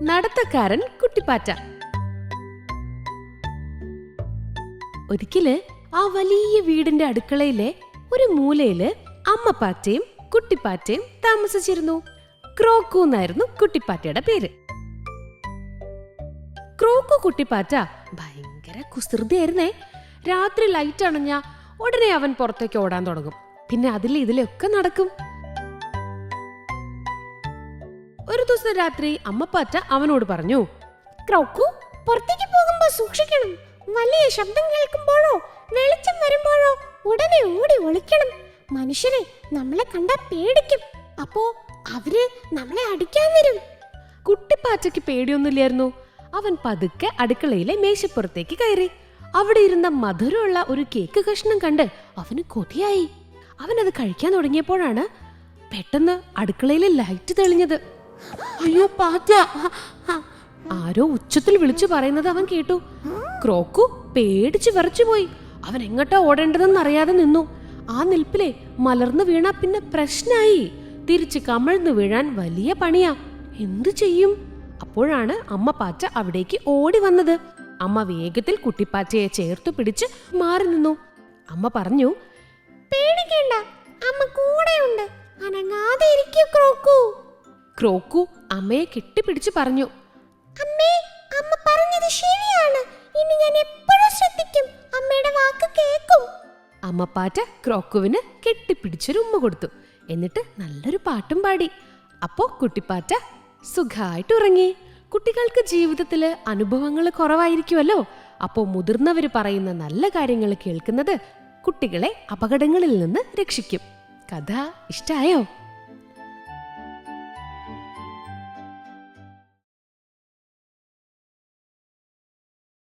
നടത്തക്കാരൻ കുട്ടിപ്പാറ്റ. ഒരിക്കല് ആ വലിയ വീടിന്റെ അടുക്കളയിലെ ഒരു മൂലയില് അമ്മപ്പാറ്റയും കുട്ടിപ്പാറ്റയും താമസിച്ചിരുന്നു. ക്രോക്കു എന്നായിരുന്നു കുട്ടിപ്പാറ്റയുടെ പേര്. ക്രോക്കു കുട്ടിപ്പാറ്റ ഭയങ്കര കുസൃതിയായിരുന്നേ. രാത്രി ലൈറ്റ് അണഞ്ഞ ഉടനെ അവൻ പുറത്തേക്ക് ഓടാൻ തുടങ്ങും. പിന്നെ ഇതിലൊക്കെ നടക്കും. ഒരു ദിവസം രാത്രി അമ്മപ്പാറ്റ അവനോട് പറഞ്ഞു, ക്രോക്കു, പുറത്തേക്ക് പോകുമ്പോ സൂക്ഷിക്കണം. വലിയ ശബ്ദം കേൾക്കുമ്പോഴോ വെളിച്ചം വരുമ്പോഴോ ഉടനെ ഓടി ഒളിക്കണം. മനുഷ്യരെ നമ്മളെ കണ്ടാ പേടിക്കും. അപ്പോ അവര് നമ്മളെ അടിക്കാൻ വരും. കുട്ടിപ്പാറ്റയ്ക്ക് പേടിയൊന്നുമില്ലായിരുന്നു. അവൻ പതുക്കെ അടുക്കളയിലെ മേശപ്പുറത്തേക്ക് കയറി. അവിടെ ഇരുന്ന മധുരമുള്ള ഒരു കേക്ക് കഷ്ണം കണ്ട് അവന് കൊതിയായി. അവനത് കഴിക്കാൻ തുടങ്ങിയപ്പോഴാണ് പെട്ടെന്ന് അടുക്കളയിലെ ലൈറ്റ് തെളിഞ്ഞത്. അയ്യോ പാറ്റ! ആരോ ഉച്ചത്തിൽ വിളിച്ചു പറയുന്നത് അവൻ കേട്ടു. ക്രോക്കു പേടിച്ച് വിറച്ചുപോയി. അവൻ എങ്ങോട്ടാ ഓടേണ്ടതെന്ന് അറിയാതെ നിന്നു. ആ നിൽപ്പിലെ മലർന്നു വീണാ പിന്നെ പ്രശ്നായി. തിരിച്ച് കമഴ്ന്നു വീഴാൻ വലിയ പണിയാ. എന്തു ചെയ്യും? അപ്പോഴാണ് അമ്മ പാറ്റ അവിടേക്ക് ഓടി വന്നത്. അമ്മ വേഗത്തിൽ കുട്ടിപ്പാറ്റയെ ചേർത്തു പിടിച്ച് മാറി നിന്നു. അമ്മ പറഞ്ഞു, പേടിക്കണ്ട, അമ്മ കൂടെയുണ്ട്. അനങ്ങാതെ ഇരിക്കൂ ക്രോക്കു. ക്രോക്കു അമ്മയെ കെട്ടിപ്പിടിച്ച് പറഞ്ഞു, അമ്മേ, അമ്മ പറഞ്ഞത് ശരിയാണ്. ഇനി ഞാൻ എപ്പോഴും ശ്രദ്ധിക്കും. അമ്മയുടെ വാക്ക് കേൾക്കും. അമ്മപ്പാറ്റ ക്രോക്കുവിന് കെട്ടിപ്പിടിച്ചൊരു ഉമ്മ കൊടുത്തു. എന്നിട്ട് നല്ലൊരു പാട്ടും പാടി. അപ്പോ കുട്ടിപ്പാറ്റ സുഖമായിട്ട് ഉറങ്ങി. കുട്ടികൾക്ക് ജീവിതത്തില് അനുഭവങ്ങൾ കുറവായിരിക്കുമല്ലോ. അപ്പോ മുതിർന്നവര് പറയുന്ന നല്ല കാര്യങ്ങൾ കേൾക്കുന്നത് കുട്ടികളെ അപകടങ്ങളിൽ നിന്ന് രക്ഷിക്കും. കഥ ഇഷ്ടായോ?